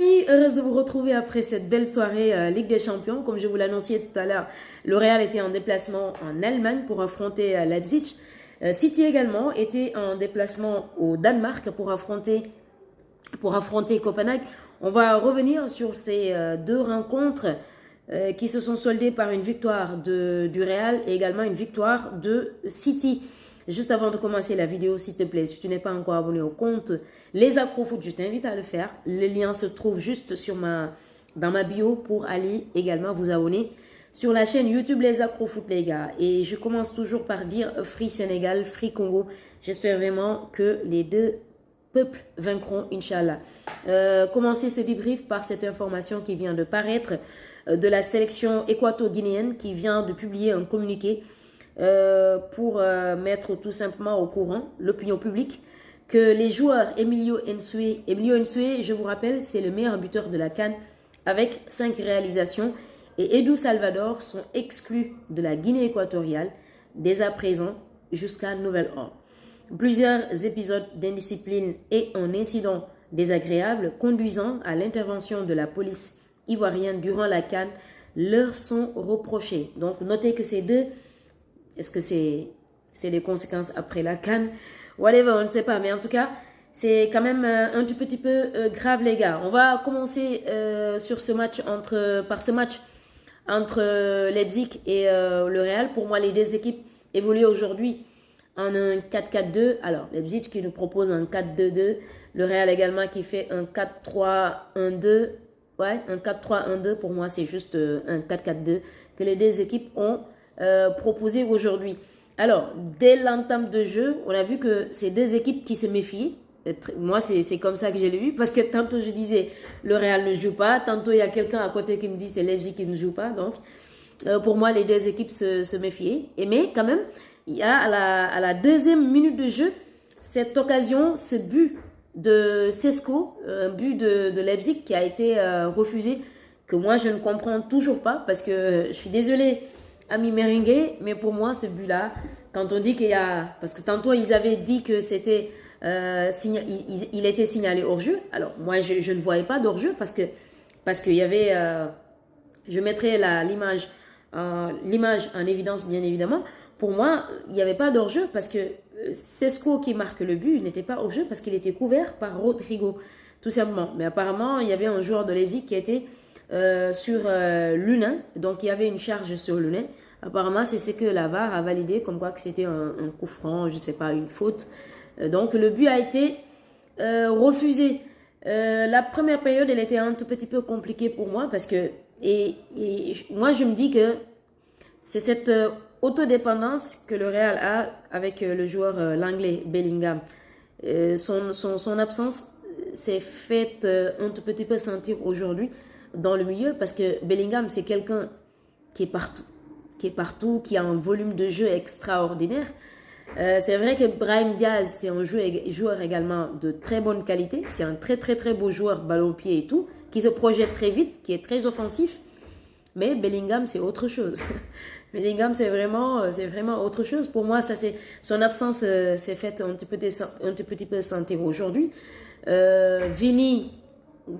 Heureuse de vous retrouver après cette belle soirée Ligue des Champions. Comme je vous l'annonçais tout à l'heure, le Real était en déplacement en Allemagne pour affronter Leipzig. City également était en déplacement au Danemark pour affronter Copenhague. On va revenir sur ces deux rencontres qui se sont soldées par une victoire du Real et également une victoire de City. Juste avant de commencer la vidéo, s'il te plaît, si tu n'es pas encore abonné au compte Les Acrofoot, je t'invite à le faire. Le lien se trouve juste dans ma bio pour aller également vous abonner sur la chaîne YouTube Les Acrofoot, les gars. Et je commence toujours par dire Free Sénégal, Free Congo. J'espère vraiment que les deux peuples vaincront, Inch'Allah. Commencer ce débrief par cette information qui vient de paraître de la sélection équato-guinéenne qui vient de publier un communiqué pour mettre tout simplement au courant l'opinion publique que les joueurs Emilio Nsue, je vous rappelle, c'est le meilleur buteur de la CAN avec 5 réalisations, et Edu Salvador sont exclus de la Guinée équatoriale dès à présent jusqu'à nouvel ordre. Plusieurs épisodes d'indiscipline et un incident désagréable conduisant à l'intervention de la police ivoirienne durant la CAN leur sont reprochés. Donc notez que ces deux, est-ce que c'est des conséquences après la CAN? Whatever, on ne sait pas. Mais en tout cas, c'est quand même un tout petit peu grave, les gars. On va commencer par ce match entre Leipzig et le Real. Pour moi, les deux équipes évoluent aujourd'hui en un 4-4-2. Alors, Leipzig qui nous propose un 4-2-2. Le Real également qui fait un 4-3-1-2. Ouais, un 4-3-1-2. Pour moi, c'est juste un 4-4-2 que les deux équipes ont proposé aujourd'hui. Alors, dès l'entame de jeu, on a vu que c'est deux équipes qui se méfient. Moi, c'est comme ça que je l'ai vu. Parce que tantôt, je disais, le Real ne joue pas. Tantôt, il y a quelqu'un à côté qui me dit, c'est Leipzig qui ne joue pas. Donc, pour moi, les deux équipes se méfiaient. Mais quand même, il y a à la deuxième minute de jeu, cette occasion, ce but de Sesco, un but de Leipzig qui a été refusé, que moi, je ne comprends toujours pas. Parce que je suis désolée, ami merengue, mais pour moi, ce but-là, quand on dit qu'il y a... Parce que tantôt, ils avaient dit que c'était... il était signalé hors-jeu. Alors, moi, je ne voyais pas d'hors-jeu parce qu'il y avait... je mettrai l'image en évidence, bien évidemment. Pour moi, il n'y avait pas d'hors-jeu parce que Sesco qui marque le but n'était pas hors-jeu parce qu'il était couvert par Rodrigo, tout simplement. Mais apparemment, il y avait un joueur de Leipzig qui était sur Lunin. Donc, il y avait une charge sur Lunin. Apparemment, c'est ce que la VAR a validé, comme quoi que c'était un coup franc, je sais pas, une faute. Donc, le but a été refusé. La première période, elle était un tout petit peu compliquée pour moi parce que, et moi, je me dis que c'est cette autodépendance que le Real a avec le joueur l'anglais Bellingham. Son absence s'est faite un tout petit peu sentir aujourd'hui dans le milieu parce que Bellingham, c'est quelqu'un qui est partout, qui a un volume de jeu extraordinaire. C'est vrai que Brahim Diaz, c'est un joueur également de très bonne qualité. C'est un très très très beau joueur, ballon au pied et tout, qui se projette très vite, qui est très offensif. Mais Bellingham, c'est autre chose. Bellingham, c'est vraiment autre chose. Pour moi, son absence s'est faite un tout petit peu sentir aujourd'hui. Vini,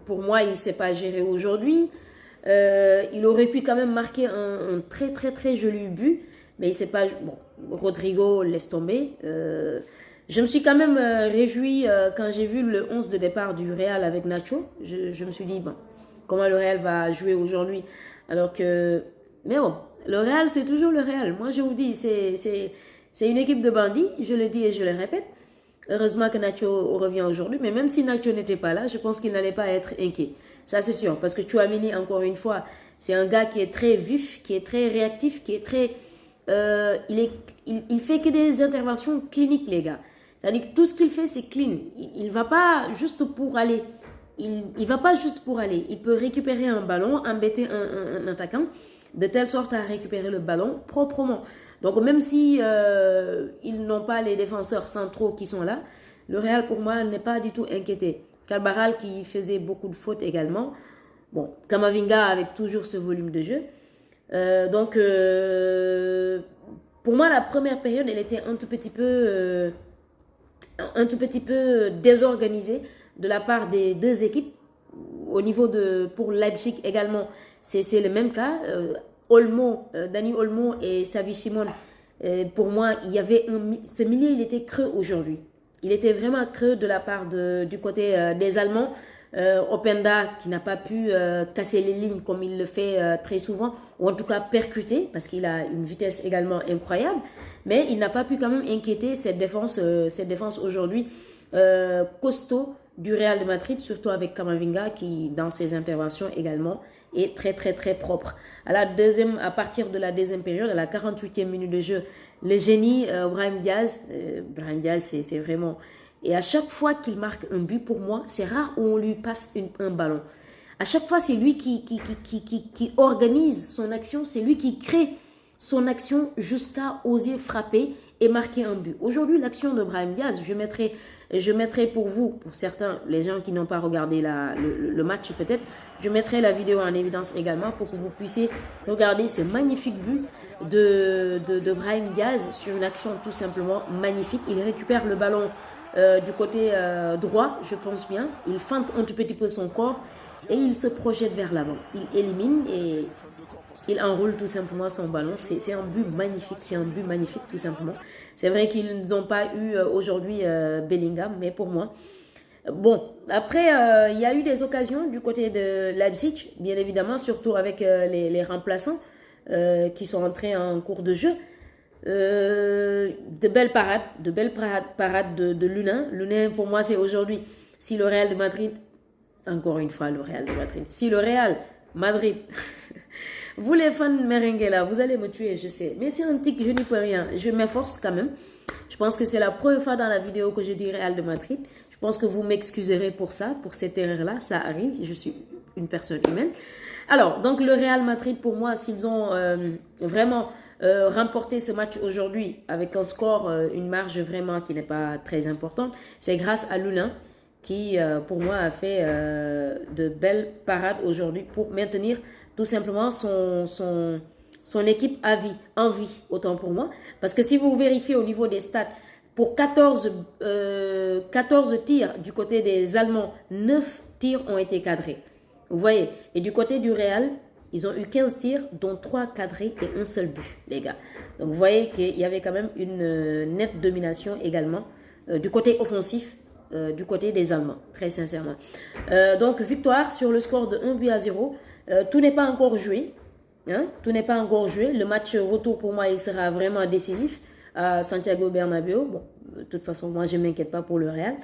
pour moi, il ne s'est pas géré aujourd'hui. Il aurait pu quand même marquer un très très très joli but, mais il s'est pas... Bon, Rodrigo laisse tomber. Je me suis quand même réjoui quand j'ai vu le 11 de départ du Real avec Nacho. Je me suis dit, bon, comment le Real va jouer aujourd'hui? Alors que... Mais bon, le Real, c'est toujours le Real. Moi, je vous dis, c'est une équipe de bandits, je le dis et je le répète. Heureusement que Nacho revient aujourd'hui, mais même si Nacho n'était pas là, je pense qu'il n'allait pas être inquiet. Ça, c'est sûr, parce que Tchouaméni, encore une fois, c'est un gars qui est très vif, qui est très réactif, qui est très... il fait que des interventions cliniques, les gars. C'est-à-dire que tout ce qu'il fait, c'est clean. Il ne va pas juste pour aller. Il va pas juste pour aller. Il peut récupérer un ballon, embêter un attaquant, de telle sorte à récupérer le ballon proprement. Donc même si ils n'ont pas les défenseurs centraux qui sont là, le Real pour moi n'est pas du tout inquiété. Carvajal qui faisait beaucoup de fautes également. Bon, Camavinga avec toujours ce volume de jeu. Donc pour moi la première période elle était un tout petit peu désorganisée de la part des deux équipes au niveau pour Leipzig également, c'est le même cas. Dani Olmo et Xavi Simons, pour moi, ce milieu, il était creux aujourd'hui. Il était vraiment creux de la part du côté des Allemands. Openda qui n'a pas pu casser les lignes comme il le fait très souvent, ou en tout cas percuter, parce qu'il a une vitesse également incroyable, mais il n'a pas pu quand même inquiéter cette défense aujourd'hui costaud du Real de Madrid, surtout avec Camavinga qui dans ses interventions également est très très très propre. À partir de la deuxième période, à la 48e minute de jeu, le génie Brahim Diaz, c'est vraiment... Et à chaque fois qu'il marque un but, pour moi, c'est rare où on lui passe un ballon. À chaque fois, c'est lui qui organise son action, c'est lui qui crée son action jusqu'à oser frapper et marquer un but. Aujourd'hui, l'action de Brahim Diaz, je mettrai pour vous, pour certains, les gens qui n'ont pas regardé le match peut-être, je mettrai la vidéo en évidence également pour que vous puissiez regarder ces magnifiques buts de Brahim Diaz sur une action tout simplement magnifique. Il récupère le ballon du côté droit, je pense bien. Il feinte un tout petit peu son corps et il se projette vers l'avant. Il élimine et il enroule tout simplement son ballon. C'est un but magnifique tout simplement. C'est vrai qu'ils n'ont pas eu aujourd'hui Bellingham, mais pour moi... Bon, après, il y a eu des occasions du côté de Leipzig, bien évidemment, surtout avec les remplaçants qui sont entrés en cours de jeu. De belles parades de Lunin. Lunin, pour moi, c'est aujourd'hui, si le Real de Madrid, encore une fois, le Real de Madrid, si le Real Madrid, vous les fans merengue là, vous allez me tuer, je sais, mais c'est un tic, je n'y peux rien, je m'efforce quand même. Je pense que c'est la première fois dans la vidéo que je dis Real de Madrid. Je pense que vous m'excuserez pour ça, pour cette erreur-là, ça arrive, je suis une personne humaine. Alors, donc le Real Madrid, pour moi, s'ils ont vraiment remporté ce match aujourd'hui avec un score, une marge vraiment qui n'est pas très importante, c'est grâce à Lunin qui, pour moi, a fait de belles parades aujourd'hui pour maintenir tout simplement son équipe en vie, autant pour moi. Parce que si vous vérifiez au niveau des stats, pour 14 tirs du côté des Allemands, 9 tirs ont été cadrés. Vous voyez. Et du côté du Real, ils ont eu 15 tirs, dont 3 cadrés et un seul but, les gars. Donc vous voyez qu'il y avait quand même une nette domination également du côté offensif, du côté des Allemands, très sincèrement. Donc victoire sur le score de 1-0. Tout n'est pas encore joué. Hein? Tout n'est pas encore joué. Le match retour, pour moi, il sera vraiment décisif à Santiago Bernabéu. Bon, de toute façon, moi, je ne m'inquiète pas pour le Real.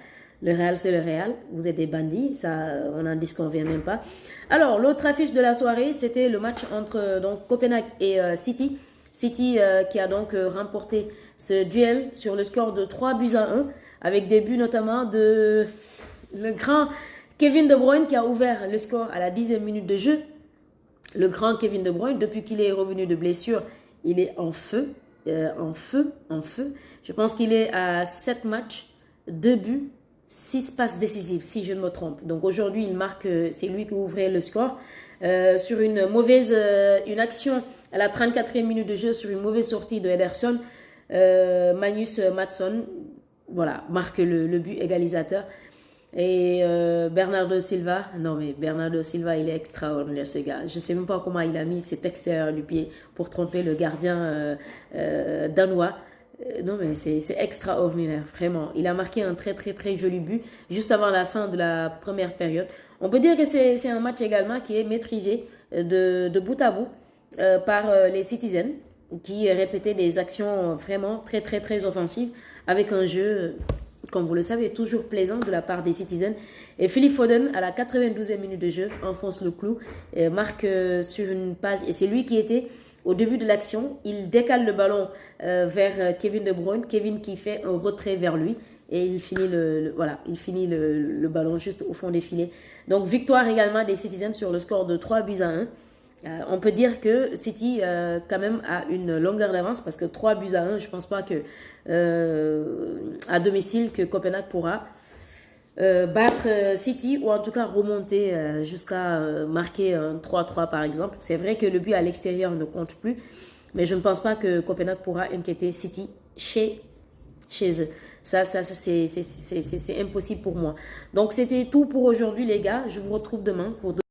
Le Real, c'est le Real. Vous êtes des bandits. Ça, on n'en disconvient même pas. Alors, l'autre affiche de la soirée, c'était le match entre donc, Copenhague et City. City qui a donc remporté ce duel sur le score de 3-1, avec des buts notamment de le grand Kevin De Bruyne qui a ouvert le score à la 10e minute de jeu. Le grand Kevin De Bruyne, depuis qu'il est revenu de blessure, il est en feu. Je pense qu'il est à 7 matchs, 2 buts, 6 passes décisives, si je ne me trompe. Donc aujourd'hui, il marque, c'est lui qui ouvrait le score. Sur une action à la 34e minute de jeu, sur une mauvaise sortie de Ederson, Magnus Madsson, voilà, marque le but égalisateur. Et Bernardo Silva, il est extraordinaire ce gars. Je ne sais même pas comment il a mis cet extérieur du pied pour tromper le gardien danois. Non mais c'est extraordinaire, vraiment. Il a marqué un très très très joli but juste avant la fin de la première période. On peut dire que c'est un match également qui est maîtrisé de bout à bout par les Citizens qui répétaient des actions vraiment très très très offensives avec un jeu... comme vous le savez, toujours plaisant de la part des Citizens. Et Phil Foden, à la 92e minute de jeu, enfonce le clou, marque sur une passe. Et c'est lui qui était au début de l'action. Il décale le ballon vers Kevin De Bruyne. Kevin qui fait un retrait vers lui. Et il finit le ballon juste au fond des filets. Donc, victoire également des Citizens sur le score de 3-1. On peut dire que City quand même a une longueur d'avance parce que 3-1, je ne pense pas que à domicile que Copenhague pourra battre City ou en tout cas remonter jusqu'à marquer un 3-3 par exemple. C'est vrai que le but à l'extérieur ne compte plus, mais je ne pense pas que Copenhague pourra inquiéter City chez eux. C'est impossible pour moi. Donc, c'était tout pour aujourd'hui, les gars. Je vous retrouve demain pour